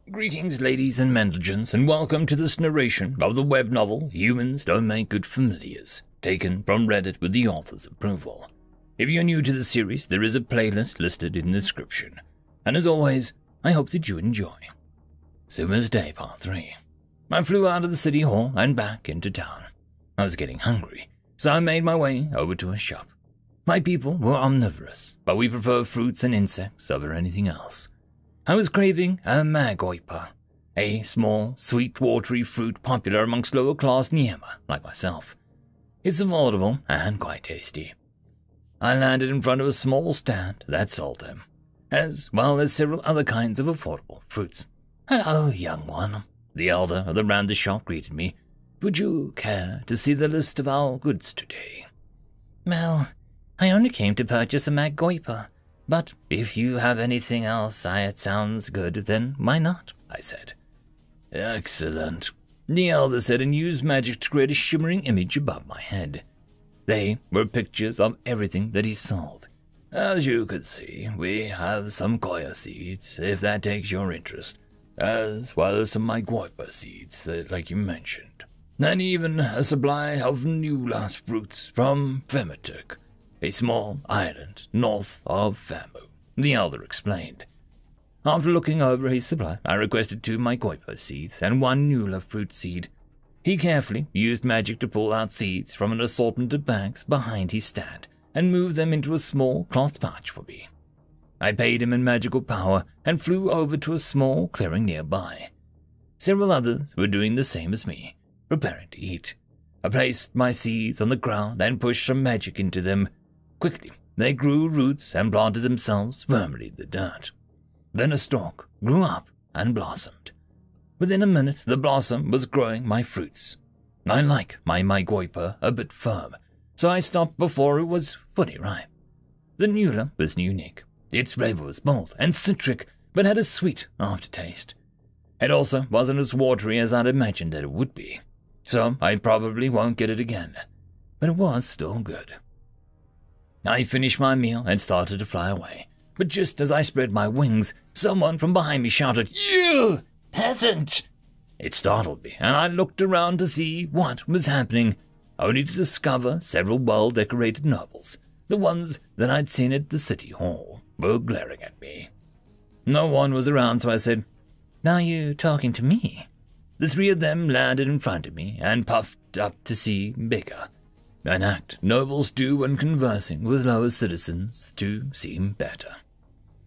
Greetings, ladies and gentlemen, and welcome to this narration of the web novel Humans Don't Make Good Familiars, taken from Reddit with the author's approval. If you're new to the series, there is a playlist listed in the description. And as always, I hope that you enjoy. Summer's Day Part 3. I flew out of the city hall and back into town. I was getting hungry, so I made my way over to a shop. My people were omnivorous, but we prefer fruits and insects over anything else. I was craving a MacBride, a small, sweet, watery fruit popular amongst lower-class Niema like myself. It's affordable and quite tasty. I landed in front of a small stand that sold them, as well as several other kinds of affordable fruits. "Hello, young one," the elder of the round the shop greeted me. "Would you care to see the list of our goods today?" "Well, I only came to purchase a MacBride. But if you have anything else it sounds good, then why not?" I said. "Excellent," the elder said and used magic to create a shimmering image above my head. They were pictures of everything that he sold. "As you can see, we have some koya seeds, if that takes your interest, as well as some MacBride seeds, like you mentioned, and even a supply of new fruits from Femitek, a small island north of Famu," the elder explained. After looking over his supply, I requested 2 MacBride seeds and 1 Nula fruit seed. He carefully used magic to pull out seeds from an assortment of bags behind his stand and move them into a small cloth pouch for me. I paid him in magical power and flew over to a small clearing nearby. Several others were doing the same as me, preparing to eat. I placed my seeds on the ground and pushed some magic into them. Quickly, they grew roots and planted themselves firmly in the dirt. Then a stalk grew up and blossomed. Within a minute, the blossom was growing my fruits. I like my MacBride a bit firm, so I stopped before it was fully ripe. The Nula was unique. Its flavor was bold and citric, but had a sweet aftertaste. It also wasn't as watery as I'd imagined that it would be, so I probably won't get it again, but it was still good. I finished my meal and started to fly away, but just as I spread my wings, someone from behind me shouted, "You peasant!" It startled me, and I looked around to see what was happening, only to discover several well-decorated nobles, the ones that I'd seen at the city hall, were glaring at me. No one was around, so I said, "Are you talking to me?" The 3 of them landed in front of me and puffed up to see bigger. An act nobles do when conversing with lower citizens to seem better.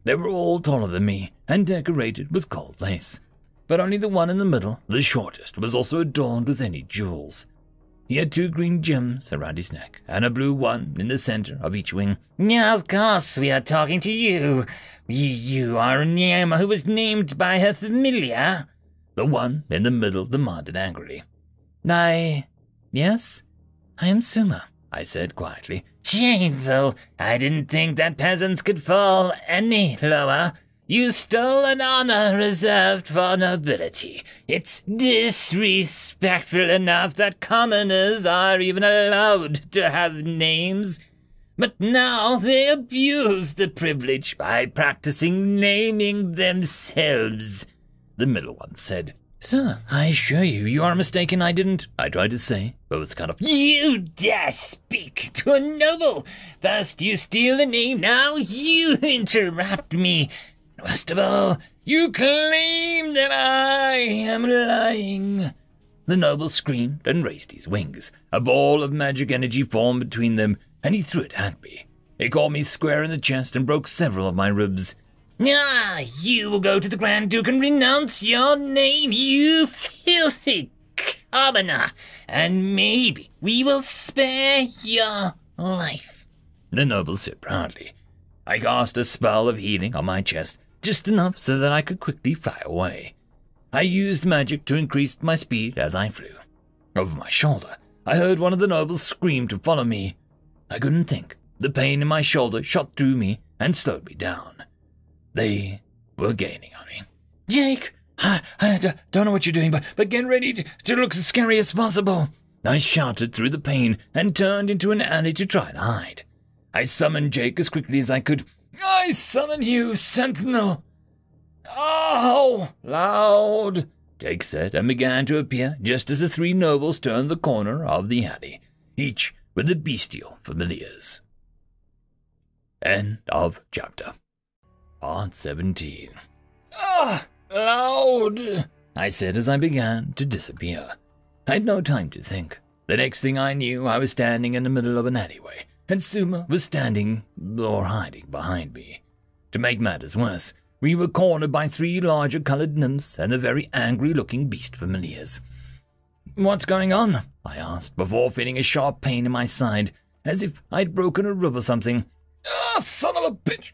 They were all taller than me and decorated with gold lace, but only the one in the middle, the shortest, was also adorned with any jewels. He had 2 green gems around his neck and a blue one in the center of each wing. "Yeah, of course we are talking to you. You are a Niema who was named by her familiar," the one in the middle demanded angrily. Yes? "I am Suma," I said quietly. "Shameful. I didn't think that peasants could fall any lower. You stole an honor reserved for nobility. It's disrespectful enough that commoners are even allowed to have names. But now they abuse the privilege by practicing naming themselves," the middle one said. "Sir, I assure you, you are mistaken. I didn't," I tried to say, but was cut off. "You dare speak to a noble! First you steal a name, now you interrupt me. Worst of all, you claim that I am lying." The noble screamed and raised his wings. A ball of magic energy formed between them, and he threw it at me. It caught me square in the chest and broke several of my ribs. You will go to the Grand Duke and renounce your name, you filthy commoner, and maybe we will spare your life," the noble said proudly. I cast a spell of healing on my chest, just enough so that I could quickly fly away. I used magic to increase my speed as I flew. Over my shoulder, I heard one of the nobles scream to follow me. I couldn't think. The pain in my shoulder shot through me and slowed me down. They were gaining on me. "Jake, I don't know what you're doing, but get ready to look as scary as possible," I shouted through the pain and turned into an alley to try to hide. I summoned Jake as quickly as I could. "I summon you, Sentinel!" "Oh, loud," Jake said, and began to appear just as the three nobles turned the corner of the alley, each with the bestial familiars. End of chapter. Part 17. Loud, I said as I began to disappear. I had no time to think. The next thing I knew, I was standing in the middle of an alleyway, and Suma was standing or hiding behind me. To make matters worse, we were cornered by three larger colored nymphs and the very angry-looking beast familiars. "What's going on?" I asked, before feeling a sharp pain in my side, as if I'd broken a rib or something. Son of a bitch!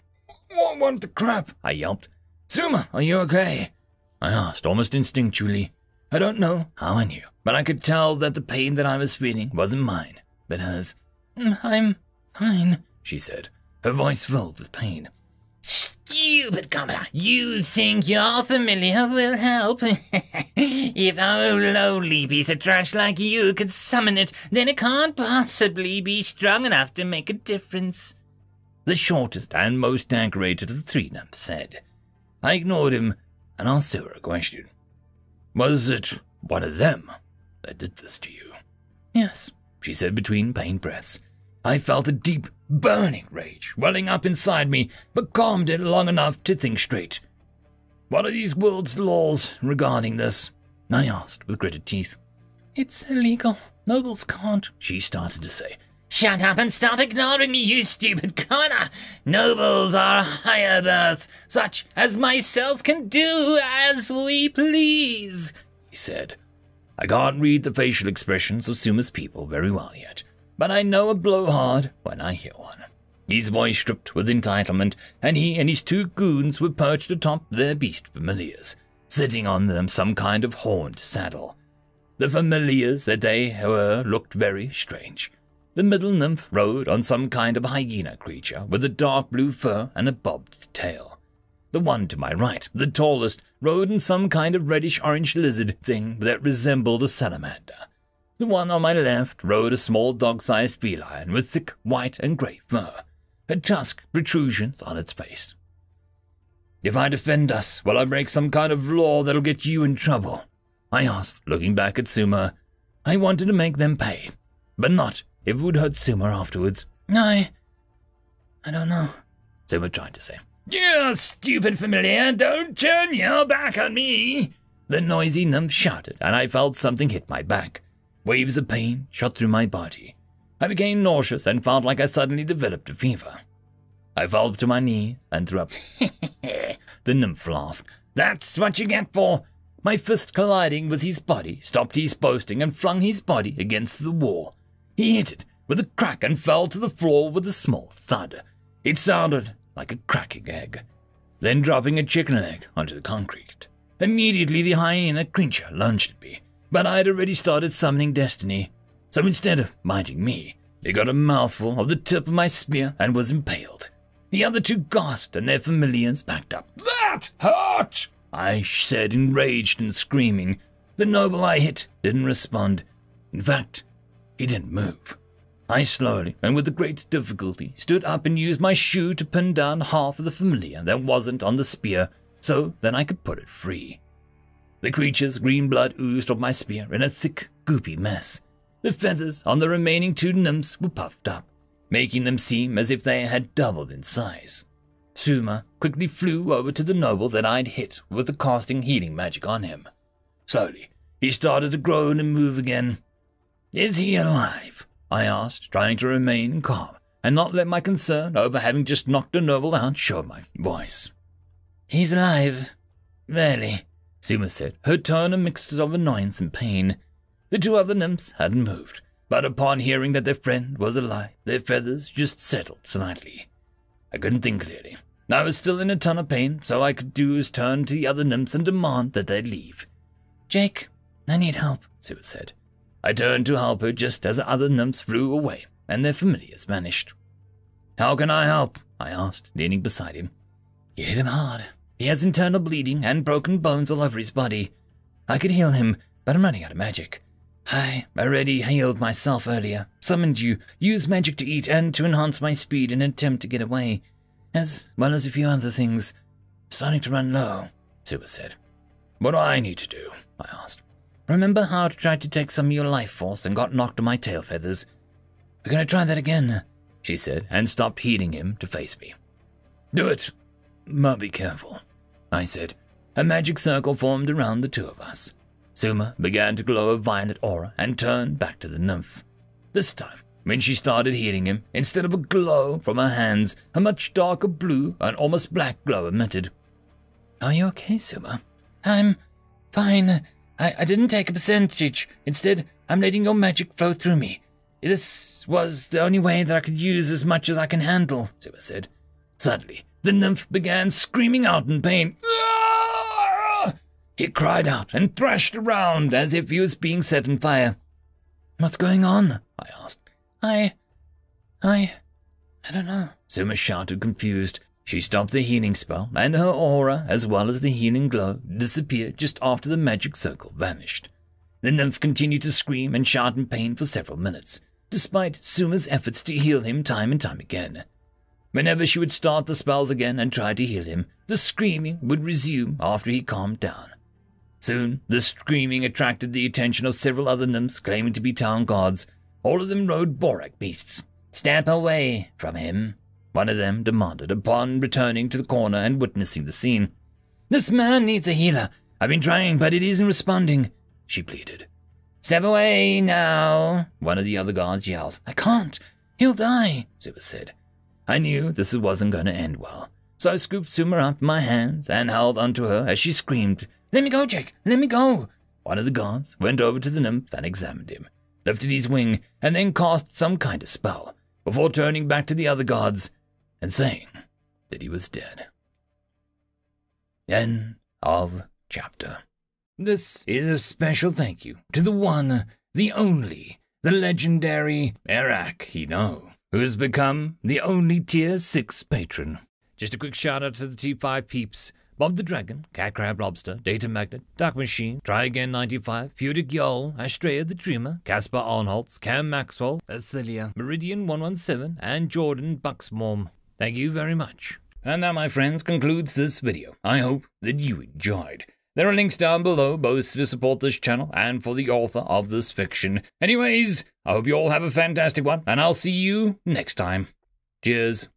What the crap?" I yelped. "Suma, are you okay?" I asked, almost instinctually. I don't know how I knew, but I could tell that the pain that I was feeling wasn't mine, but hers. "I'm fine," she said, her voice filled with pain. "Stupid commoner, you think your familiar will help? If a lowly piece of trash like you could summon it, then it can't possibly be strong enough to make a difference," the shortest and most decorated of the three nymphs said. I ignored him and asked her a question. "Was it one of them that did this to you?" "Yes," she said between pained breaths. I felt a deep, burning rage welling up inside me, but calmed it long enough to think straight. "What are these world's laws regarding this?" I asked with gritted teeth. "It's illegal. Nobles can't," she started to say. "Shut up and stop ignoring me, you stupid commoner! Nobles are higher birth, such as myself can do as we please," he said. I can't read the facial expressions of Suma's people very well yet, but I know a blowhard when I hear one. His voice dripped with entitlement, and he and his two goons were perched atop their beast familiars, sitting on them some kind of horned saddle. The familiars that they were looked very strange. The middle nymph rode on some kind of hyena creature with a dark blue fur and a bobbed tail. The one to my right, the tallest, rode in some kind of reddish-orange lizard thing that resembled a salamander. The one on my left rode a small dog-sized feline with thick white and grey fur, a tusk protrusions on its face. "If I defend us, will I break some kind of law that'll get you in trouble?" I asked, looking back at Suma. I wanted to make them pay, but not if it would hurt Suma afterwards. I don't know," Suma tried to say. "You stupid familiar, don't turn your back on me!" the noisy nymph shouted, and I felt something hit my back. Waves of pain shot through my body. I became nauseous and felt like I suddenly developed a fever. I fell to my knees and threw up. The nymph laughed. "That's what you get for—" My fist colliding with his body stopped his boasting and flung his body against the wall. He hit it with a crack and fell to the floor with a small thud. It sounded like a cracking egg, then dropping a chicken leg onto the concrete. Immediately the hyena creature lunged at me, but I had already started summoning destiny, so instead of biting me, it got a mouthful of the tip of my spear and was impaled. The other two gasped and their familiars backed up. "That hurt!" I said, enraged and screaming. The noble I hit didn't respond. In fact, he didn't move. I slowly, and with great difficulty, stood up and used my shoe to pin down half of the familiar that wasn't on the spear so that I could put it free. The creature's green blood oozed off my spear in a thick, goopy mess. The feathers on the remaining two nymphs were puffed up, making them seem as if they had doubled in size. Suma quickly flew over to the noble that I'd hit with the casting healing magic on him. Slowly, he started to groan and move again. "Is he alive?" I asked, trying to remain calm and not let my concern over having just knocked a noble out show my voice. "He's alive. Really," Suma said, her tone a mixture of annoyance and pain. The two other nymphs hadn't moved, but upon hearing that their friend was alive, their feathers just settled slightly. I couldn't think clearly. I was still in a ton of pain, so all I could do was turn to the other nymphs and demand that they leave. "Jake, I need help," Suma said. I turned to help her just as the other nymphs flew away, and their familiars vanished. "How can I help?" I asked, leaning beside him. "You hit him hard. He has internal bleeding and broken bones all over his body. I could heal him, but I'm running out of magic. I already healed myself earlier, summoned you, used magic to eat and to enhance my speed in an attempt to get away, as well as a few other things. Starting to run low," Suma said. What do I need to do? I asked. Remember how I tried to take some of your life force and got knocked on my tail feathers? We're going to try that again, she said, and stopped heeding him to face me. Do it, but be careful, I said. A magic circle formed around the two of us. Suma began to glow a violet aura and turned back to the nymph. This time, when she started healing him, instead of a glow from her hands, a much darker blue and almost black glow emitted. Are you okay, Suma? I'm fine. I didn't take a percentage. Instead, I'm letting your magic flow through me. This was the only way that I could use as much as I can handle, Suma said. Suddenly, the nymph began screaming out in pain. Ah! He cried out and thrashed around as if he was being set on fire. What's going on? I asked. I don't know, Suma shouted, confused. She stopped the healing spell, and her aura, as well as the healing glow, disappeared just after the magic circle vanished. The nymph continued to scream and shout in pain for several minutes, despite Suma's efforts to heal him time and time again. Whenever she would start the spells again and try to heal him, the screaming would resume after he calmed down. Soon, the screaming attracted the attention of several other nymphs claiming to be town guards. All of them rode borak beasts. Step away from him, one of them demanded upon returning to the corner and witnessing the scene. This man needs a healer. I've been trying, but it isn't responding, she pleaded. Step away now, one of the other guards yelled. I can't. He'll die, Suma said. I knew this wasn't going to end well, so I scooped Suma up in my hands and held onto her as she screamed, Let me go, Jake, let me go. One of the guards went over to the nymph and examined him, lifted his wing, and then cast some kind of spell, before turning back to the other guards and saying that he was dead. End of chapter. This is a special thank you to the one, the only, the legendary Eric Hino, who has become the only Tier 6 patron. Just a quick shout out to the T5 peeps. Bob the Dragon, Cat Crab Lobster, Data Magnet, Dark Machine, Try Again 95, Fudic Yol, Astrea the Dreamer, Caspar Arnholtz, Cam Maxwell, Athelia, Meridian 117, and Jordan Bucksmorm. Thank you very much. And that, my friends, concludes this video. I hope that you enjoyed. There are links down below, both to support this channel and for the author of this fiction. Anyways, I hope you all have a fantastic one, and I'll see you next time. Cheers.